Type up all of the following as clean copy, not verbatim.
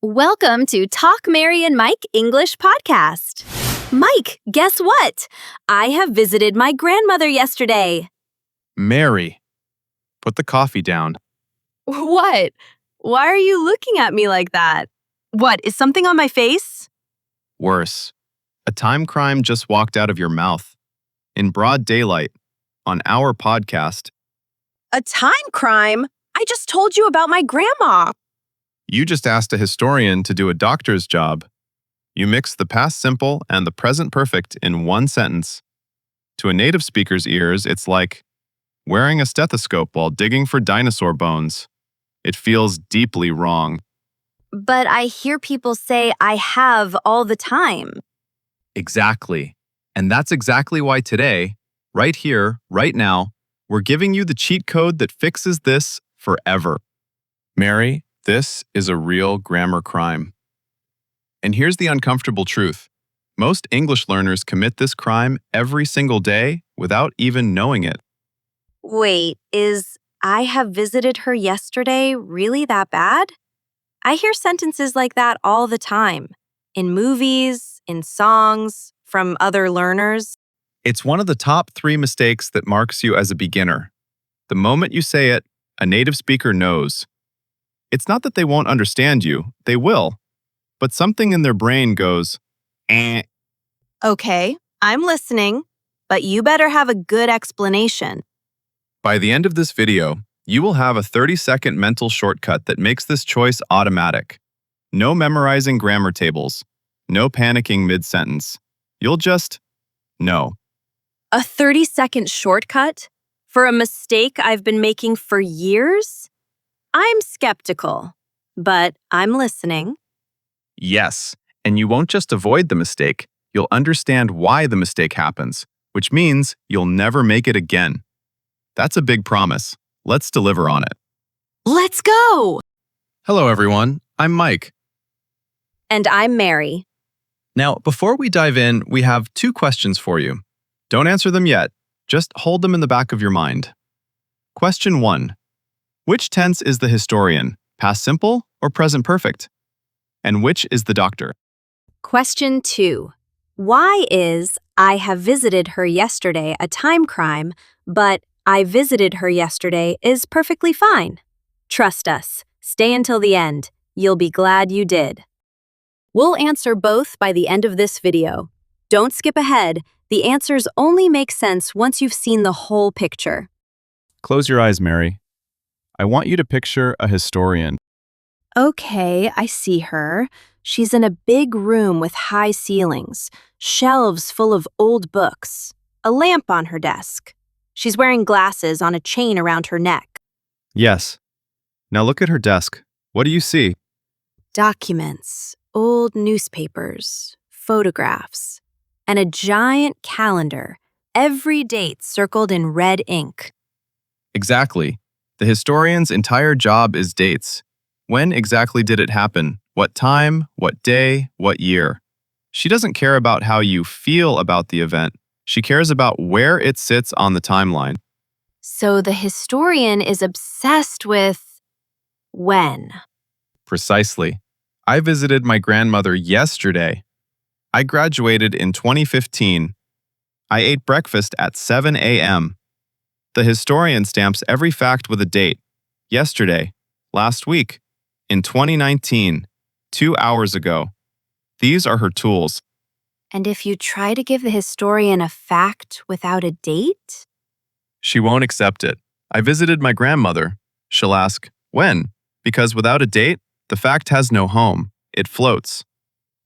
Welcome to Talk Mary and Mike English Podcast. Mike, guess what? I have visited my grandmother yesterday. Mary, put the coffee down. What? Why are you looking at me like that? What, is something on my face? Worse, a time crime just walked out of your mouth. In broad daylight, on our podcast. A time crime? I just told you about my grandma. You just asked a historian to do a doctor's job. You mixed the past simple and the present perfect in one sentence. To a native speaker's ears, it's like wearing a stethoscope while digging for dinosaur bones. It feels deeply wrong. But I hear people say I have all the time. Exactly. And that's exactly why today, right here, right now, we're giving you the cheat code that fixes this forever. Mary, this is a real grammar crime. And here's the uncomfortable truth. Most English learners commit this crime every single day without even knowing it. Wait, is I have visited her yesterday really that bad? I hear sentences like that all the time. In movies, in songs, from other learners. It's one of the top 3 mistakes that marks you as a beginner. The moment you say it, a native speaker knows. It's not that they won't understand you, they will. But something in their brain goes, eh. Okay, I'm listening, but you better have a good explanation. By the end of this video, you will have a 30-second mental shortcut that makes this choice automatic. No memorizing grammar tables. No panicking mid-sentence. You'll just know. A 30-second shortcut? For a mistake I've been making for years? I'm skeptical, but I'm listening. Yes, and you won't just avoid the mistake, you'll understand why the mistake happens, which means you'll never make it again. That's a big promise. Let's deliver on it. Let's go! Hello, everyone. I'm Mike. And I'm Mary. Now, before we dive in, we have 2 questions for you. Don't answer them yet. Just hold them in the back of your mind. Question 1. Which tense is the historian, past simple or present perfect? And which is the doctor? Question 2. Why is I have visited her yesterday a time crime, but I visited her yesterday is perfectly fine? Trust us. Stay until the end. You'll be glad you did. We'll answer both by the end of this video. Don't skip ahead. The answers only make sense once you've seen the whole picture. Close your eyes, Mary. I want you to picture a historian. Okay, I see her. She's in a big room with high ceilings, shelves full of old books, a lamp on her desk. She's wearing glasses on a chain around her neck. Yes. Now look at her desk. What do you see? Documents, old newspapers, photographs, and a giant calendar, every date circled in red ink. Exactly. The historian's entire job is dates. When exactly did it happen? What time? What day? What year? She doesn't care about how you feel about the event. She cares about where it sits on the timeline. So the historian is obsessed with when. Precisely. I visited my grandmother yesterday. I graduated in 2015. I ate breakfast at 7 a.m. The historian stamps every fact with a date. Yesterday, last week, in 2019, 2 hours ago. These are her tools. And if you try to give the historian a fact without a date? She won't accept it. I visited my grandmother. She'll ask, when? Because without a date, the fact has no home. It floats.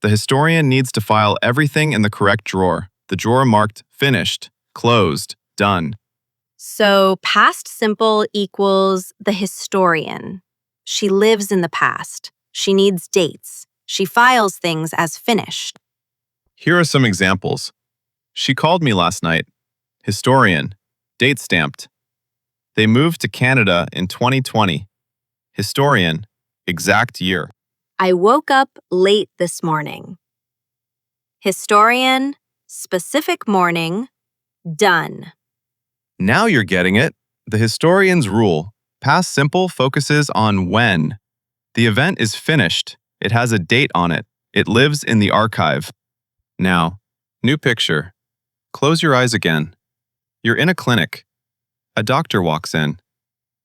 The historian needs to file everything in the correct drawer. The drawer marked finished, closed, done. So past simple equals the historian. She lives in the past. She needs dates. She files things as finished. Here are some examples. She called me last night. Historian, date stamped. They moved to Canada in 2020. Historian, exact year. I woke up late this morning. Historian, specific morning, done. Now you're getting it. The historian's rule. Past simple focuses on when. The event is finished. It has a date on it. It lives in the archive. Now, new picture. Close your eyes again. You're in a clinic. A doctor walks in.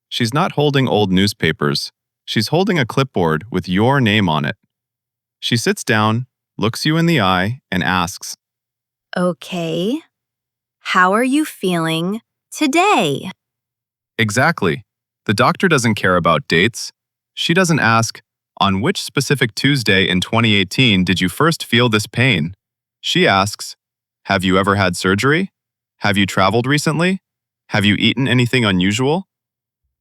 She's not holding old newspapers. She's holding a clipboard with your name on it. She sits down, looks you in the eye, and asks, Okay. How are you feeling today? Exactly. The doctor doesn't care about dates. She doesn't ask, on which specific Tuesday in 2018 did you first feel this pain? She asks, have you ever had surgery? Have you traveled recently? Have you eaten anything unusual?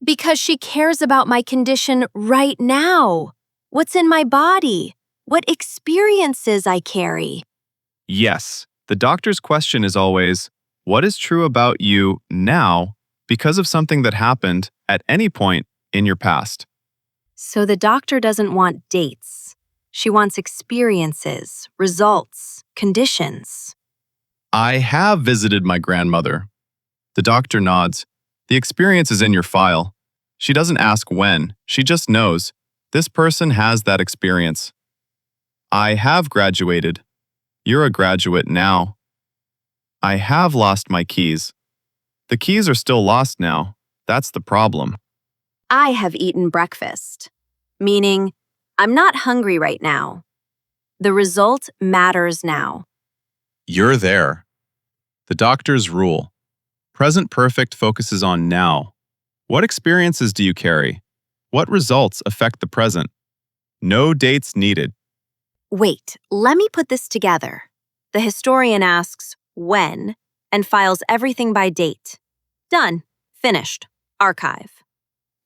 Because she cares about my condition right now. What's in my body? What experiences I carry? Yes. The doctor's question is always, what is true about you now because of something that happened at any point in your past? So the doctor doesn't want dates. She wants experiences, results, conditions. I have visited my grandmother. The doctor nods. The experience is in your file. She doesn't ask when, she just knows. This person has that experience. I have graduated. You're a graduate now. I have lost my keys. The keys are still lost now. That's the problem. I have eaten breakfast, meaning I'm not hungry right now. The result matters now. You're there. The doctor's rule. Present perfect focuses on now. What experiences do you carry? What results affect the present? No dates needed. Wait, let me put this together. The historian asks when and files everything by date. Done. Finished. Archive.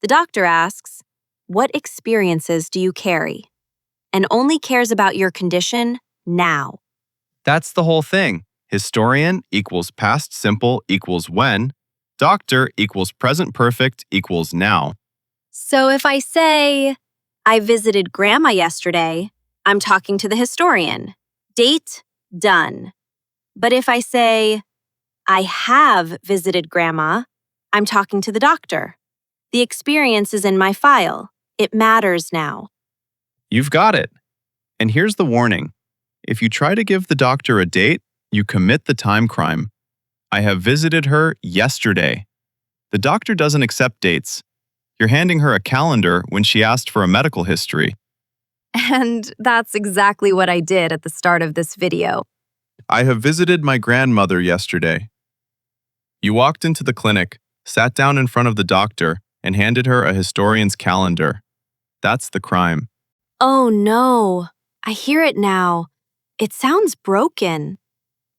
The doctor asks, what experiences do you carry? And only cares about your condition now. That's the whole thing. Historian equals past simple equals when. Doctor equals present perfect equals now. So if I say, I visited Grandma yesterday, I'm talking to the historian. Date, done. But if I say, I have visited Grandma, I'm talking to the doctor. The experience is in my file. It matters now. You've got it. And here's the warning. If you try to give the doctor a date, you commit the time crime. I have visited her yesterday. The doctor doesn't accept dates. You're handing her a calendar when she asked for a medical history. And that's exactly what I did at the start of this video. I have visited my grandmother yesterday. You walked into the clinic, sat down in front of the doctor, and handed her a historian's calendar. That's the crime. Oh no, I hear it now. It sounds broken.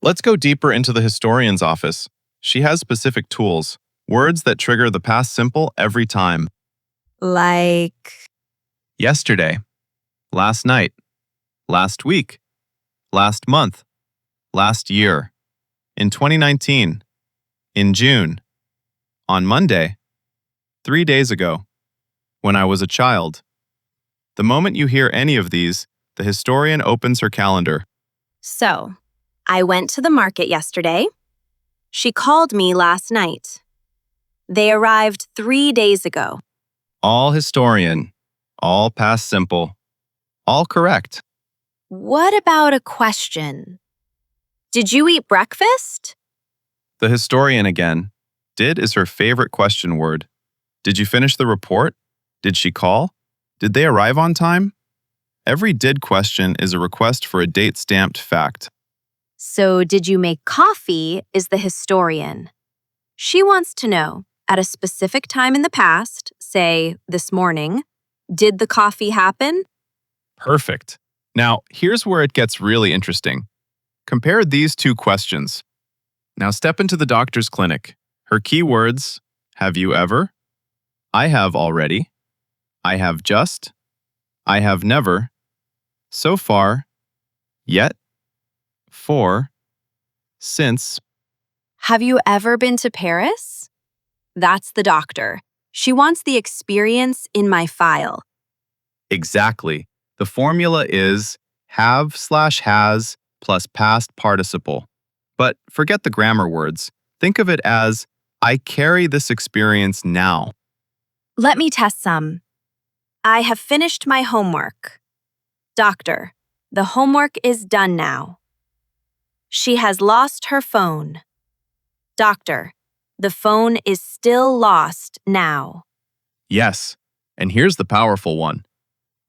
Let's go deeper into the historian's office. She has specific tools, words that trigger the past simple every time. Like, Yesterday, last night, last week, last month, last year, in 2019, in June, on Monday, 3 days ago, when I was a child. The moment you hear any of these, the historian opens her calendar. so, I went to the market yesterday. She called me last night. They arrived 3 days ago. All historian, all past simple, all correct. What about a question? Did you eat breakfast? The historian again. Did is her favorite question word. Did you finish the report? Did she call? Did they arrive on time? Every did question is a request for a date-stamped fact. So, did you make coffee is the historian. She wants to know, at a specific time in the past, say this morning, did the coffee happen? Perfect. Now, here's where it gets really interesting. Compare these two questions. Now step into the doctor's clinic. Her keywords, have you ever? I have already. I have just. I have never. So far. Yet. For. Since. Have you ever been to Paris? That's the doctor. She wants the experience in my file. Exactly. The formula is have/has plus past participle. But forget the grammar words. Think of it as I carry this experience now. Let me test some. I have finished my homework. Doctor, the homework is done now. She has lost her phone. Doctor, the phone is still lost now. Yes, and here's the powerful one.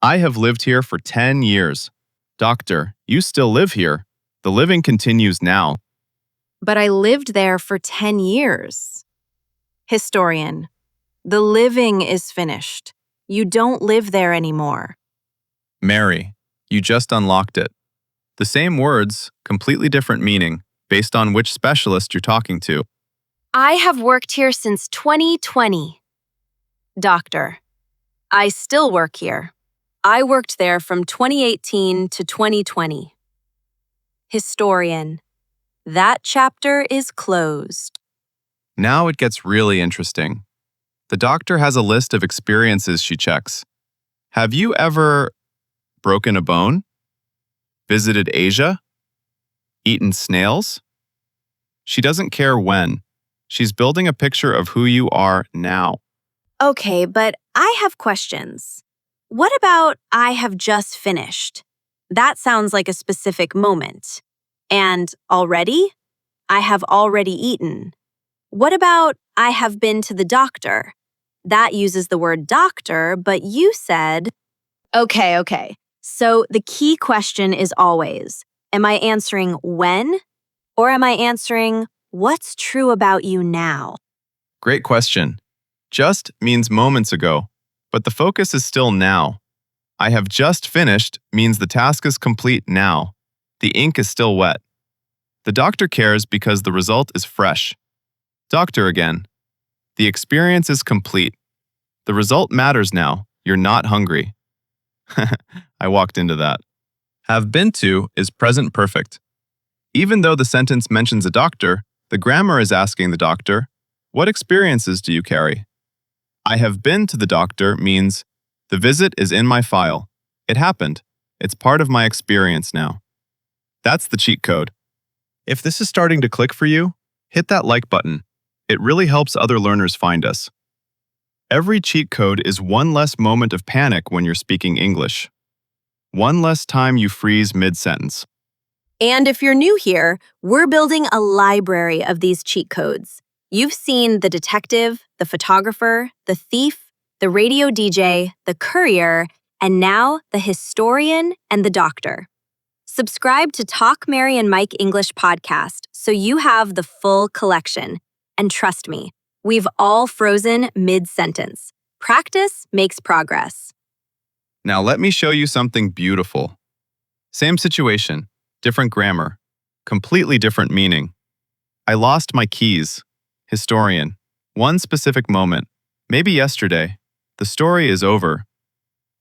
I have lived here for 10 years. Doctor, you still live here. The living continues now. But I lived there for 10 years. Historian, the living is finished. You don't live there anymore. Mary, you just unlocked it. The same words, completely different meaning, based on which specialist you're talking to. I have worked here since 2020. Doctor, I still work here. I worked there from 2018 to 2020. Historian, that chapter is closed. Now it gets really interesting. The doctor has a list of experiences she checks. Have you ever broken a bone? Visited Asia? Eaten snails? She doesn't care when. She's building a picture of who you are now. Okay, but I have questions. What about I have just finished? That sounds like a specific moment. And already? I have already eaten. What about I have been to the doctor? That uses the word doctor, but you said… Okay. So the key question is always, am I answering when? Or am I answering what's true about you now? Great question. Just means moments ago, but the focus is still now. I have just finished means the task is complete now. The ink is still wet. The doctor cares because the result is fresh. Doctor again. The experience is complete. The result matters now. You're not hungry. I walked into that. Have been to is present perfect. Even though the sentence mentions a doctor, the grammar is asking the doctor, what experiences do you carry? I have been to the doctor means the visit is in my file. It happened. It's part of my experience now. That's the cheat code. If this is starting to click for you, hit that like button. It really helps other learners find us. Every cheat code is one less moment of panic when you're speaking English. One less time you freeze mid-sentence. And if you're new here, we're building a library of these cheat codes. You've seen the detective, the photographer, the thief, the radio DJ, the courier, and now the historian and the doctor. Subscribe to Talk Mary and Mike English podcast so you have the full collection. And trust me, we've all frozen mid-sentence. Practice makes progress. Now let me show you something beautiful. Same situation, different grammar, completely different meaning. I lost my keys. Historian. One specific moment. Maybe yesterday. The story is over.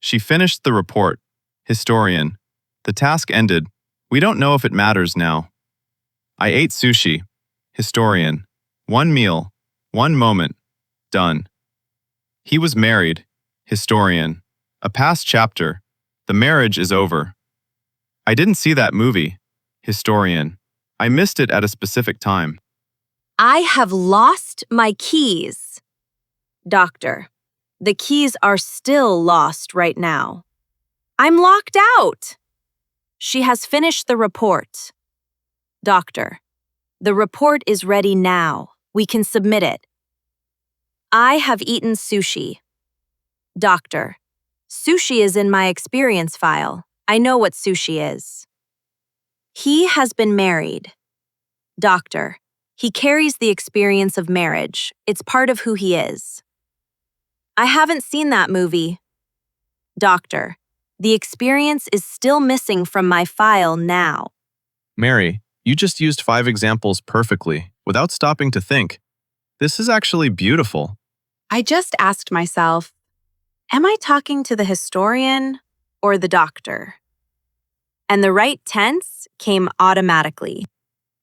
She finished the report. Historian. The task ended. We don't know if it matters now. I ate sushi. Historian. One meal. One moment. Done. He was married. Historian. A past chapter. The marriage is over. I didn't see that movie. Historian. I missed it at a specific time. I have lost my keys. Doctor, the keys are still lost right now. I'm locked out. She has finished the report. Doctor, the report is ready now. We can submit it. I have eaten sushi. Doctor, sushi is in my experience file. I know what sushi is. He has been married. Doctor, he carries the experience of marriage. It's part of who he is. I haven't seen that movie. Doctor, the experience is still missing from my file now. Mary, you just used 5 examples perfectly, without stopping to think. This is actually beautiful. I just asked myself, am I talking to the historian or the doctor? And the right tense came automatically.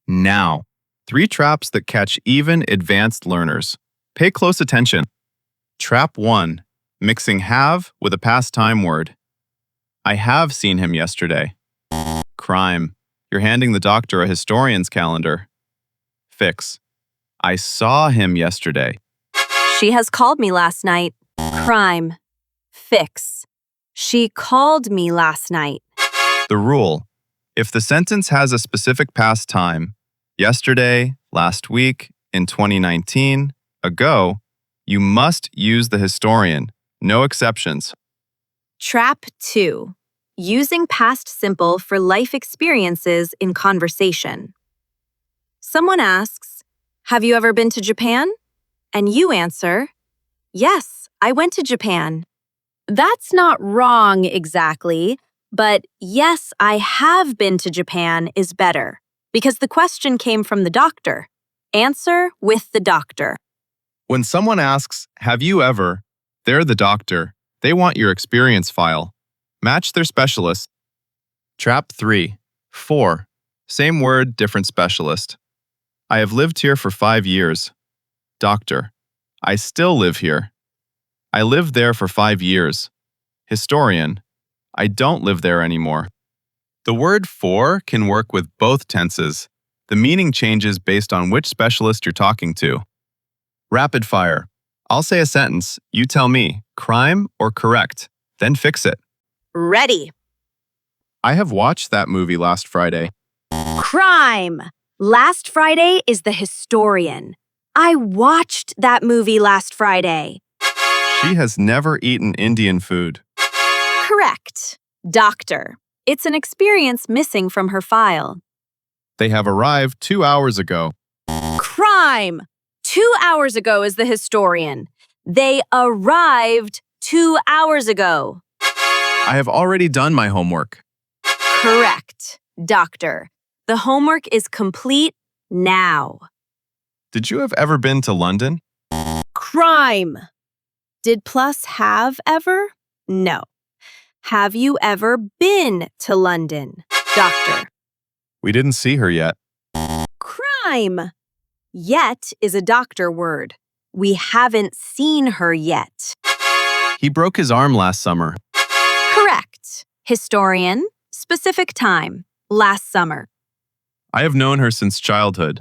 Now, 3 traps that catch even advanced learners. Pay close attention. Trap 1. Mixing have with a past time word. I have seen him yesterday. Crime. You're handing the doctor a historian's calendar. Fix. I saw him yesterday. She has called me last night. Crime. Fix. She called me last night. The rule: if the sentence has a specific past time, yesterday, last week, in 2019, ago, you must use the historian. No exceptions. Trap 2. Using past simple for life experiences in conversation. Someone asks, "Have you ever been to Japan?" And you answer, "Yes, I went to Japan." That's not wrong exactly, but "yes, I have been to Japan" is better because the question came from the doctor. Answer with the doctor. When someone asks, "Have you ever?" they're the doctor. They want your experience file. Match their specialist. Trap 3. 4. Same word, different specialist. I have lived here for 5 years. Doctor. I still live here. I lived there for 5 years. Historian. I don't live there anymore. The word for can work with both tenses. The meaning changes based on which specialist you're talking to. Rapid fire. I'll say a sentence, you tell me, crime or correct, then fix it. Ready. I have watched that movie last Friday. Crime. Last Friday is the historian. I watched that movie last Friday. She has never eaten Indian food. Correct. Doctor. It's an experience missing from her file. They have arrived 2 hours ago. Crime. 2 hours ago is the historian. They arrived 2 hours ago. I have already done my homework. Correct. Doctor. The homework is complete now. Did you have ever been to London? Crime. Did plus have ever? No. Have you ever been to London? Doctor. We didn't see her yet. Crime. Yet is a doctor word. We haven't seen her yet. He broke his arm last summer. Correct. Historian. Specific time. Last summer. I have known her since childhood.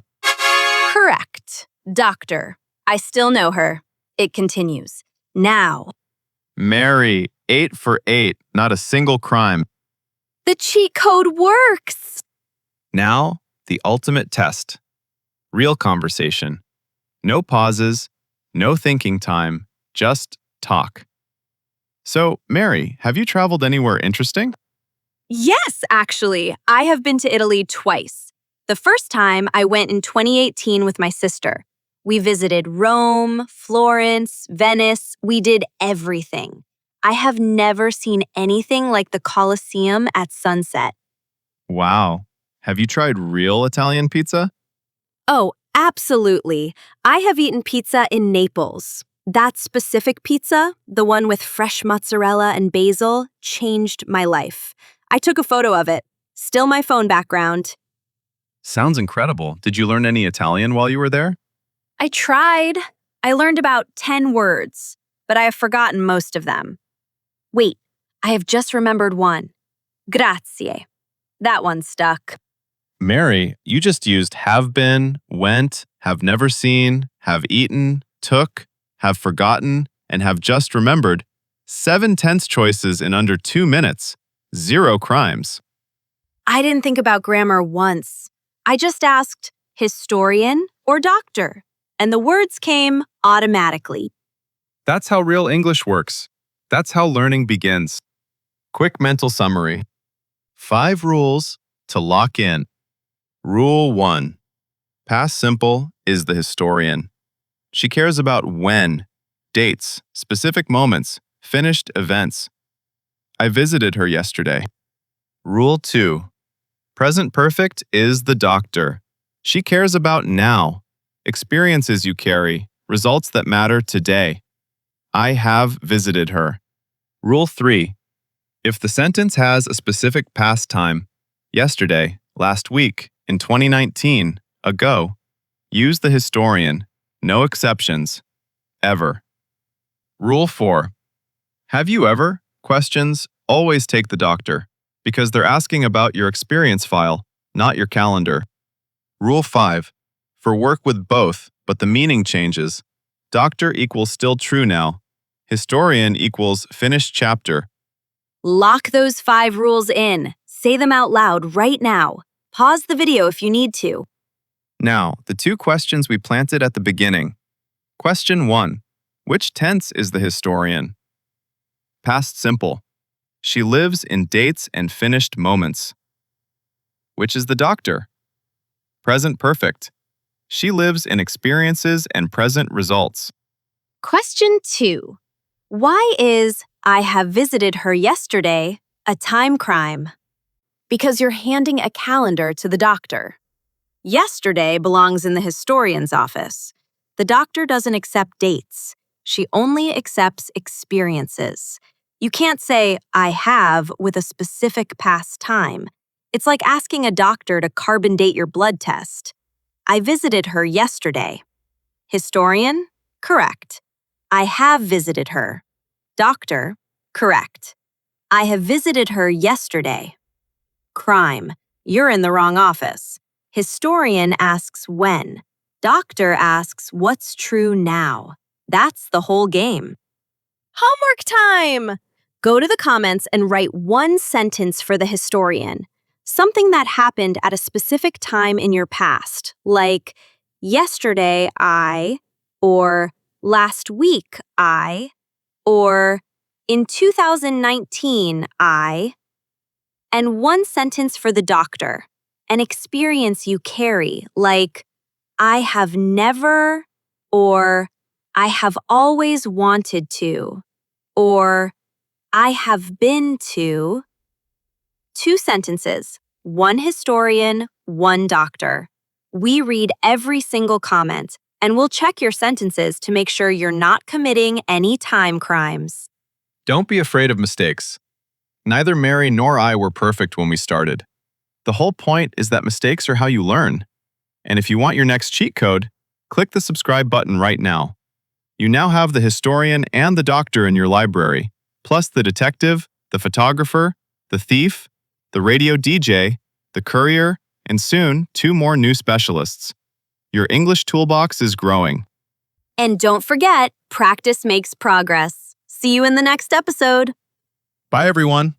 Correct. Doctor. I still know her. It continues. Now. Mary, 8 for 8, not a single crime. The cheat code works. Now, the ultimate test. Real conversation. No pauses, no thinking time, just talk. So, Mary, have you traveled anywhere interesting? Yes, actually. I have been to Italy twice. The first time I went in 2018 with my sister. We visited Rome, Florence, Venice. We did everything. I have never seen anything like the Colosseum at sunset. Wow. Have you tried real Italian pizza? Oh, absolutely. I have eaten pizza in Naples. That specific pizza, the one with fresh mozzarella and basil, changed my life. I took a photo of it. Still my phone background. Sounds incredible. Did you learn any Italian while you were there? I tried. I learned about 10 words, but I have forgotten most of them. Wait, I have just remembered one. Grazie. That one stuck. Mary, you just used have been, went, have never seen, have eaten, took, have forgotten, and have just remembered. 7 tense choices in under 2 minutes. 0 crimes. I didn't think about grammar once. I just asked historian or doctor, and the words came automatically. That's how real English works. That's how learning begins. Quick mental summary. 5 rules to lock in. Rule 1. Past simple is the historian. She cares about when, dates, specific moments, finished events. I visited her yesterday. Rule 2. Present perfect is the doctor. She cares about now, experiences you carry, results that matter today. I have visited her. Rule 3. If the sentence has a specific past time, yesterday, last week, in 2019, ago, use the historian. No exceptions. Ever. Rule 4. Have you ever? Questions always take the doctor, because they're asking about your experience file, not your calendar. Rule 5. For work with both, but the meaning changes. Doctor equals still true now. Historian equals finished chapter. Lock those 5 rules in. Say them out loud right now. Pause the video if you need to. Now, the two questions we planted at the beginning. Question 1. Which tense is the historian? Past simple. She lives in dates and finished moments. Which is the doctor? Present perfect. She lives in experiences and present results. Question 2. Why is I have visited her yesterday a time crime? Because you're handing a calendar to the doctor. Yesterday belongs in the historian's office. The doctor doesn't accept dates. She only accepts experiences. You can't say, I have, with a specific past time. It's like asking a doctor to carbon date your blood test. I visited her yesterday. Historian? Correct. I have visited her. Doctor? Correct. I have visited her yesterday. Crime. You're in the wrong office. Historian asks when. Doctor asks what's true now. That's the whole game. Homework time! Go to the comments and write one sentence for the historian. Something that happened at a specific time in your past, like yesterday I, or last week I, or in 2019 I, and one sentence for the doctor, an experience you carry, like I have never, or I have always wanted to, or I have been to. 2 sentences, one historian, one doctor. We read every single comment, and we'll check your sentences to make sure you're not committing any time crimes. Don't be afraid of mistakes. Neither Mary nor I were perfect when we started. The whole point is that mistakes are how you learn. And if you want your next cheat code, click the subscribe button right now. You now have the historian and the doctor in your library, plus the detective, the photographer, the thief, the radio DJ, the courier, and soon 2 more new specialists. Your English toolbox is growing. And don't forget, practice makes progress. See you in the next episode. Bye, everyone.